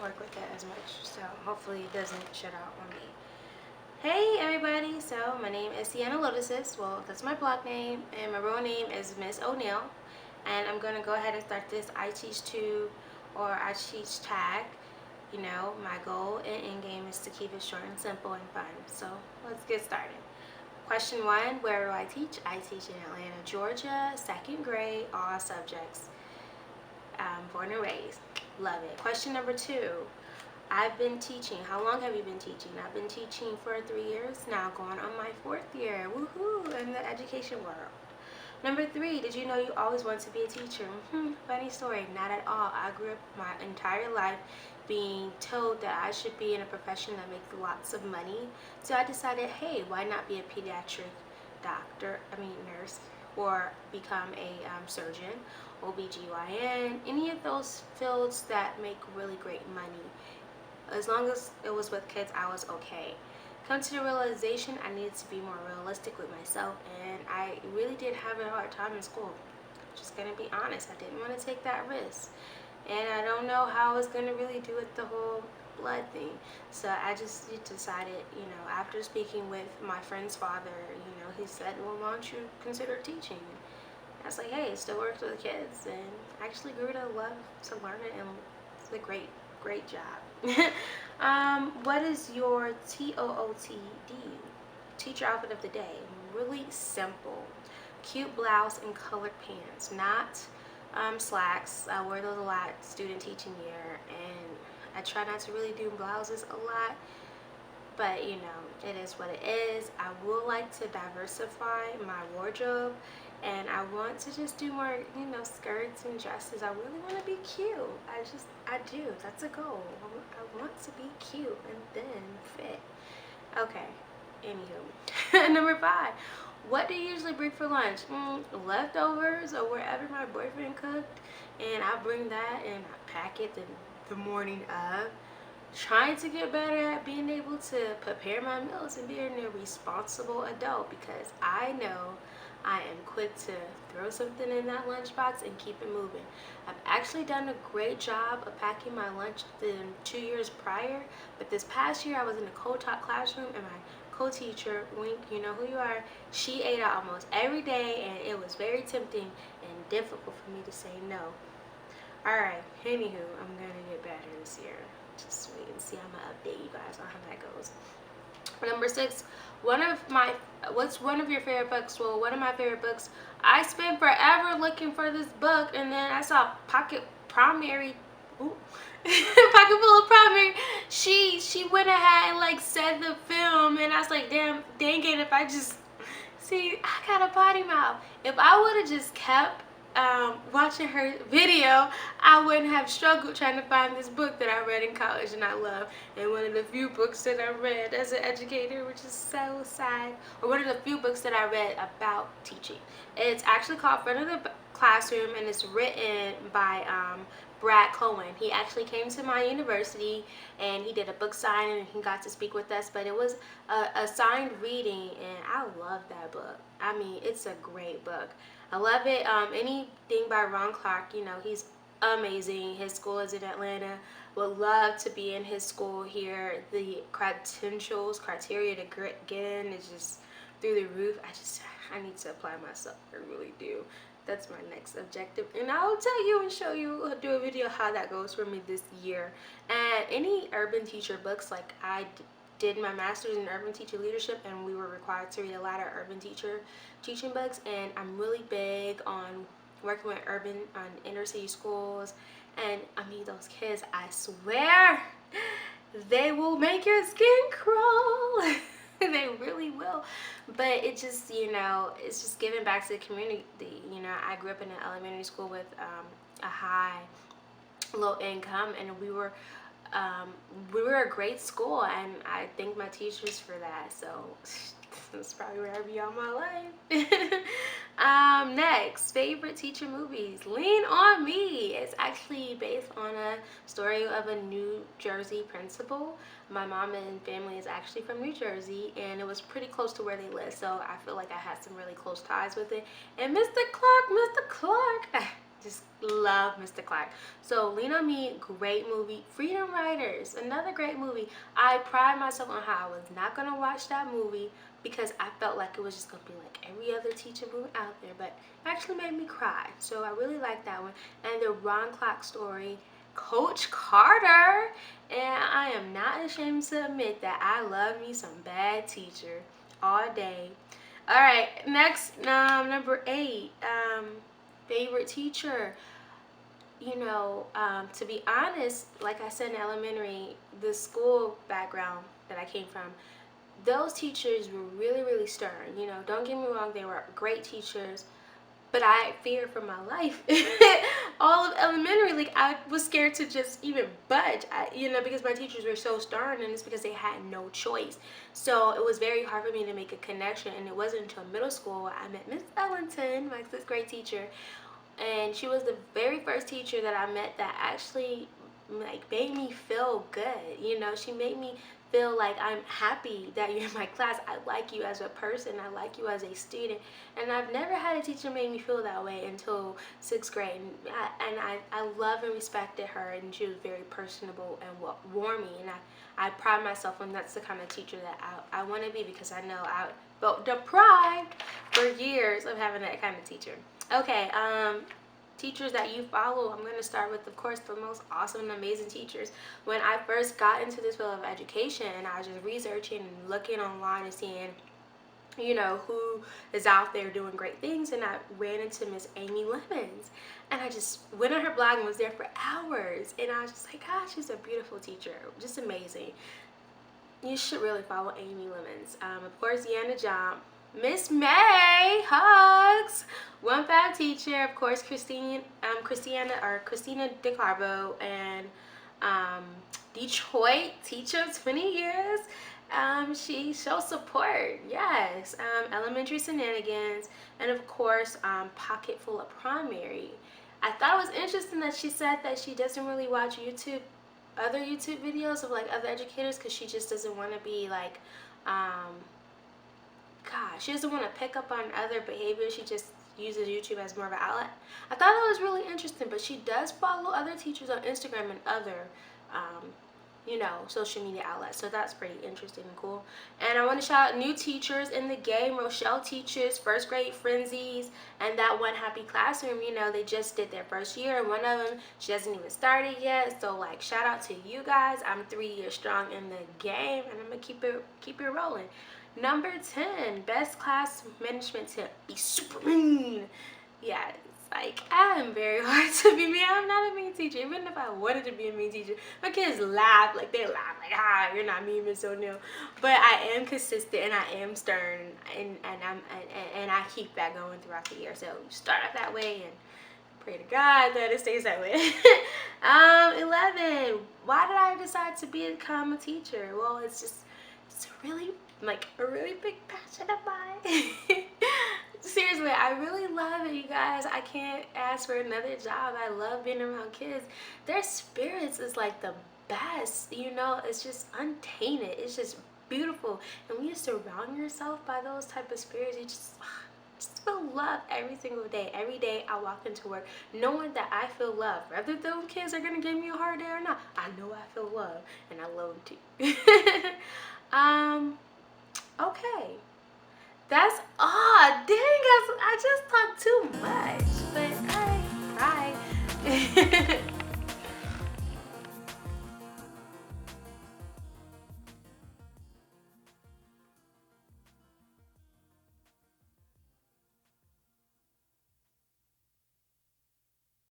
work with it as much, so hopefully it doesn't shut out on me. Hey everybody, so my name is Sienna Lotuses. Well, that's my blog name, and my real name is Miss O'Neill. And I'm going to go ahead and start this ITeachToo or ITeach tag. You know, my goal and end game is to keep it short and simple and fun. So let's get started. Question 1, where do I teach? I teach in Atlanta, Georgia, 2nd grade, all subjects. Born and raised. Love it. Question number 2, I've been teaching. How long have you been teaching? I've been teaching for 3 years now, going on my 4th year. Woohoo! In the education world. Number 3, did you know you always wanted to be a teacher? Funny story, not at all. I grew up my entire life being told that I should be in a profession that makes lots of money. So I decided, hey, why not be a pediatric nurse, or become a surgeon, OBGYN, any of those fields that make really great money. As long as it was with kids, I was okay. Come to the realization I needed to be more realistic with myself, and I really did have a hard time in school. Just gonna be honest, I didn't want to take that risk, and I don't know how I was gonna really do it, the whole blood thing. So I just decided, after speaking with my friend's father, he said, well, why don't you consider teaching? I was like, hey, it still works with kids, and I actually grew to love to learn it, and it's a great job. What is your TOOTD, teacher outfit of the day? Really simple. Cute blouse and colored pants, not slacks. I wear those a lot student teaching year, and I try not to really do blouses a lot, but it is what it is. I would like to diversify my wardrobe, and I want to just do more, skirts and dresses. I really want to be cute. I do. That's a goal. I want to be cute and then fit. Okay, anywho. Number 5, what do you usually bring for lunch? Leftovers or wherever my boyfriend cooked, and I bring that and I pack it the morning of. Trying to get better at being able to prepare my meals and being a responsible adult, because I know I am quick to throw something in that lunchbox and keep it moving. I've actually done a great job of packing my lunch the 2 years prior, but this past year I was in a co-taught classroom, and my co-teacher, Wink, you know who you are, she ate out almost every day, and it was very tempting and difficult for me to say no. Alright, anywho, I'm gonna get better this year. Just wait and see. I'm gonna update you guys on how that goes. Number 6, what's one of your favorite books? Well, one of my favorite books, I spent forever looking for this book, and then I saw Pocket Primary. Pocket Full of Primary. She went ahead and said the film, and I was like, dang it, if I just see, I got a potty mouth. If I would have just kept watching her video, I wouldn't have struggled trying to find this book that I read in college and I love, and one of the few books that I read as an educator, which is so sad, or one of the few books that I read about teaching. It's actually called Front of the Classroom, and it's written by Brad Cohen. He actually came to my university and he did a book signing and he got to speak with us, but it was a signed reading, and I love that book. I mean, it's a great book. I love it. Anything by Ron Clark, he's amazing. His school is in Atlanta. Would love to be in his school here. The criteria to get in is just through the roof. I need to apply myself. I really do. That's my next objective, and I'll tell you and show you, do a video how that goes for me this year. And any urban teacher books, like I did my master's in urban teacher leadership, and we were required to read a lot of urban teaching books, and I'm really big on working with on inner city schools. And I mean, those kids, I swear, they will make your skin crawl. They really will. But it just, it's just giving back to the community. I grew up in an elementary school with a high low income, and we were a great school, and I thank my teachers for that. So that's probably where I'll be all my life. Next, favorite teacher movies. Lean on Me. It's actually based on a story of a New Jersey principal. My mom and family is actually from New Jersey, and it was pretty close to where they live, so I feel like I had some really close ties with it. And Mr. Clark, Just love Mr. Clark. So Lean on Me, great movie. Freedom Riders, another great movie. I pride myself on how I was not gonna watch that movie because I felt like it was just gonna be like every other teacher movie out there, but it actually made me cry. So I really like that one. And the Ron Clark story, Coach Carter. And I am not ashamed to admit that I love me some bad teacher all day. All right, next, number 8, favorite teacher. To be honest, like I said in elementary, the school background that I came from, those teachers were really, really stern. Don't get me wrong, they were great teachers, but I feared for my life. All of elementary, like I was scared to just even budge, because my teachers were so stern, and it's because they had no choice. So it was very hard for me to make a connection, and it wasn't until middle school I met Miss Ellington, my 6th grade teacher, and she was the very first teacher that I met that actually like made me feel good. She made me feel like I'm happy that you're in my class. I like you as a person. I like you as a student. And I've never had a teacher make me feel that way until 6th grade. And I love and respected her, and she was very personable and warming. And I pride myself when that's the kind of teacher that I want to be, because I know I felt deprived for years of having that kind of teacher. Okay, teachers that you follow. I'm going to start with, of course, the most awesome and amazing teachers. When I first got into this field of education, and I was just researching and looking online and seeing, who is out there doing great things, and I ran into Miss Amy Lemons, and I just went on her blog and was there for hours, and I was just like, gosh, she's a beautiful teacher, just amazing. You should really follow Amy Lemons. Of course, Deanna Jump, Miss May, hugs. 1-5 teacher, of course, Christina DeCarbo, and Detroit teacher, 20 years. She shows support, yes. Elementary shenanigans, and of course, pocket full of primary. I thought it was interesting that she said that she doesn't really watch other YouTube videos of like other educators, because she just doesn't want to be like, she doesn't want to pick up on other behaviors. She just uses YouTube as more of an outlet. I thought that was really interesting, but she does follow other teachers on Instagram and other, social media outlets. So that's pretty interesting and cool. And I want to shout out new teachers in the game. Rochelle teaches 1st-grade Frenzies and that One Happy Classroom. They just did their 1st year, and one of them, she hasn't even started yet. So like, shout out to you guys. I'm 3 years strong in the game, and I'm gonna keep it rolling. Number 10, best class management tip: be super mean. Yeah, it's like, I am very hard to be mean. I'm not a mean teacher. Even if I wanted to be a mean teacher, my kids laugh. Like, they laugh like, you're not mean, Miss O'Neill. But I am consistent, and I am stern, and I keep that going throughout the year. So start out that way and pray to God that it stays that way. 11, why did I decide to become a teacher? Well, it's a really big passion of mine. Seriously, I really love it, you guys. I can't ask for another job. I love being around kids. Their spirits is like the best, it's just untainted. It's just beautiful. And when you surround yourself by those type of spirits, you just feel love every single day. Every day I walk into work knowing that I feel love. Whether those kids are going to give me a hard day or not, I know I feel love, and I love them too. Okay. That's all. Dang, I just talked too much. But